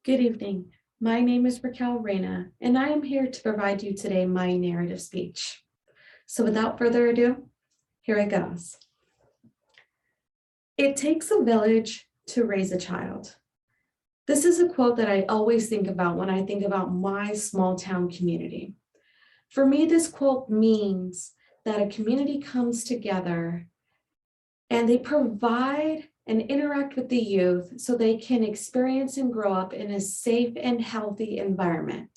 Good evening. My name is Raquel Reyna, and I am here to provide you today my narrative speech. So without further ado, here it goes. It takes a village to raise a child. This is a quote that I always think about when I think about my small town community. For me, this quote means that a community comes together and they provide and interact with the youth so they can experience and grow up in a safe and healthy environment.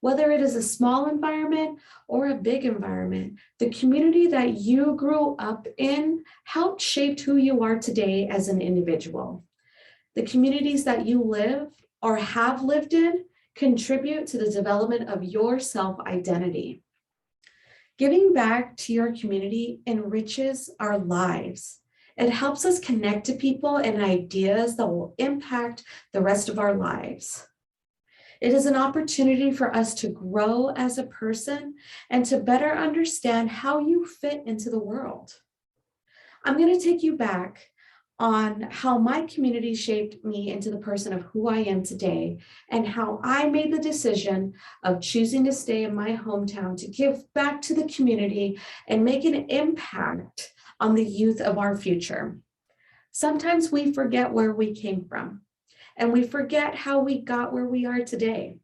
Whether it is a small environment or a big environment, the community that you grew up in helped shape who you are today as an individual. The communities that you live or have lived in contribute to the development of your self-identity. Giving back to your community enriches our lives. It helps us connect to people and ideas that will impact the rest of our lives. It is an opportunity for us to grow as a person and to better understand how you fit into the world. I'm going to take you back on how my community shaped me into the person of who I am today and how I made the decision of choosing to stay in my hometown to give back to the community and make an impact on the youth of our future. Sometimes we forget where we came from and we forget how we got where we are today.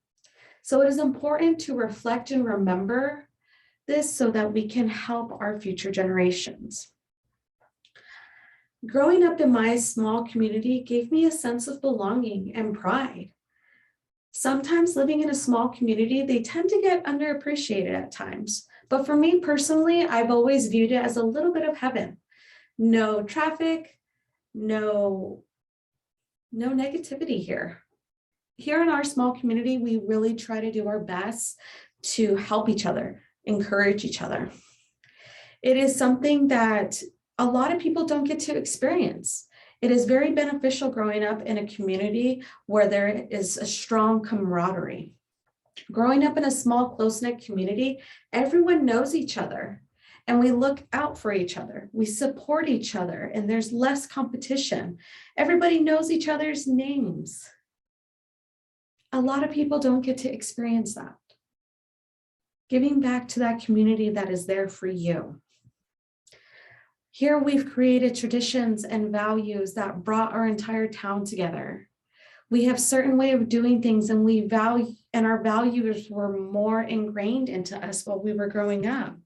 So it is important to reflect and remember this so that we can help our future generations. Growing up in my small community gave me a sense of belonging and pride. Sometimes living in a small community, they tend to get underappreciated at times. But for me personally, I've always viewed it as a little bit of heaven. No traffic, no negativity here. Here in our small community, we really try to do our best to help each other, encourage each other. It is something that a lot of people don't get to experience. It is very beneficial growing up in a community where there is a strong camaraderie. Growing up in a small, close-knit community, everyone knows each other and we look out for each other. We support each other and there's less competition. Everybody knows each other's names. A lot of people don't get to experience that. Giving back to that community that is there for you. Here we've created traditions and values that brought our entire town together. We have certain way of doing things and our values were more ingrained into us while we were growing up.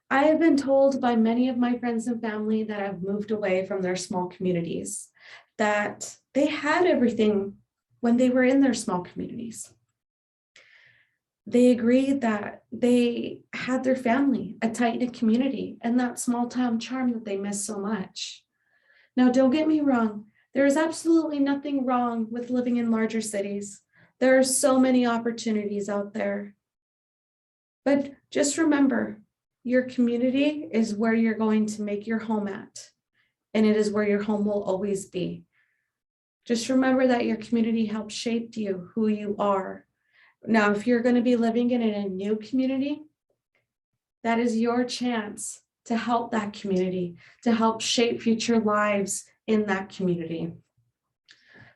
I have been told by many of my friends and family that have moved away from their small communities that they had everything when they were in their small communities. They agreed that they had their family, a tight-knit community, and that small town charm that they miss so much. Now, don't get me wrong. There is absolutely nothing wrong with living in larger cities. There are so many opportunities out there. But just remember, your community is where you're going to make your home at, and it is where your home will always be. Just remember that your community helped shape you, who you are. Now, if you're going to be living in a new community, that is your chance to help that community, to help shape future lives in that community.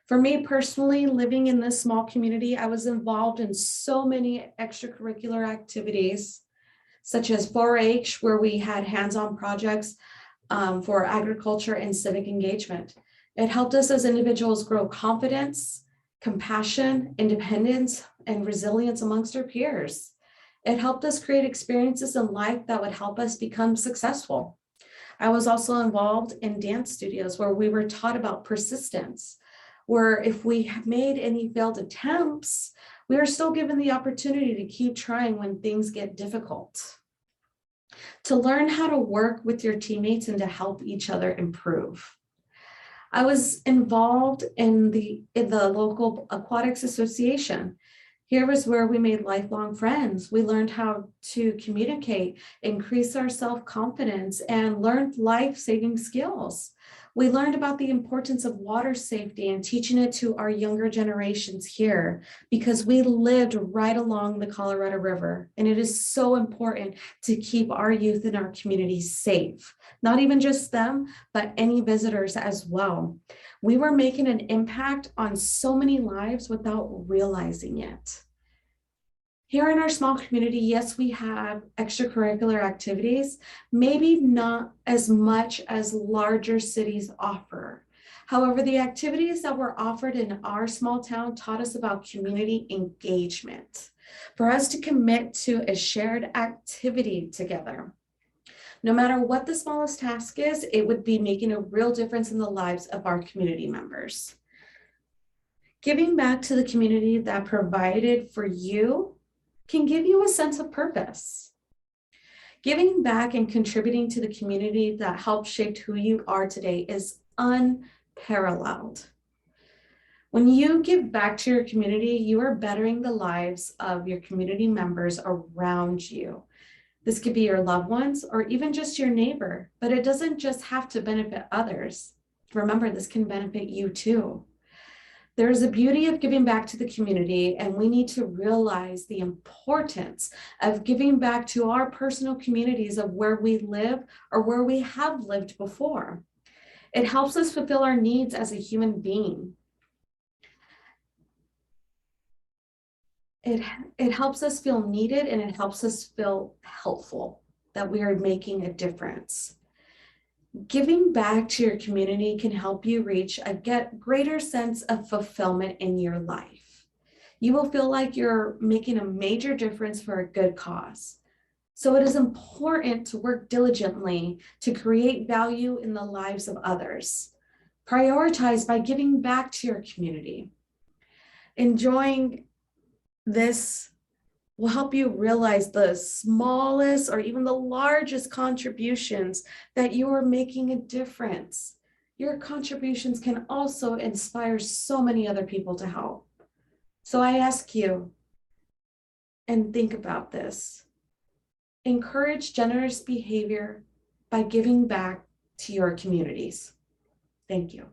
For me personally, living in this small community, I was involved in so many extracurricular activities, such as 4-H, where we had hands-on projects for agriculture and civic engagement. It helped us as individuals grow confidence, compassion, independence, and resilience amongst our peers. It helped us create experiences in life that would help us become successful. I was also involved in dance studios where we were taught about persistence, where if we made any failed attempts, we are still given the opportunity to keep trying when things get difficult. To learn how to work with your teammates and to help each other improve. I was involved in the local aquatics association. Here was where we made lifelong friends. We learned how to communicate, increase our self-confidence, and learned life-saving skills. We learned about the importance of water safety and teaching it to our younger generations here because we lived right along the Colorado River. And it is so important to keep our youth in our communities safe, not even just them, but any visitors as well. We were making an impact on so many lives without realizing it. Here in our small community, yes, we have extracurricular activities, maybe not as much as larger cities offer. However, the activities that were offered in our small town taught us about community engagement, for us to commit to a shared activity together. No matter what the smallest task is, it would be making a real difference in the lives of our community members. Giving back to the community that provided for you can give you a sense of purpose. Giving back and contributing to the community that helped shape who you are today is unparalleled. When you give back to your community, you are bettering the lives of your community members around you. This could be your loved ones or even just your neighbor, but it doesn't just have to benefit others. Remember, this can benefit you too. There's a beauty of giving back to the community, and we need to realize the importance of giving back to our personal communities of where we live or where we have lived before. It helps us fulfill our needs as a human being. It helps us feel needed, and it helps us feel helpful, that we are making a difference. Giving back to your community can help you reach a greater sense of fulfillment in your life. You will feel like you're making a major difference for a good cause. So it is important to work diligently to create value in the lives of others. Prioritize by giving back to your community. Enjoying this will help you realize the smallest or even the largest contributions that you are making a difference. Your contributions can also inspire so many other people to help. So I ask you, and think about this, encourage generous behavior by giving back to your communities. Thank you.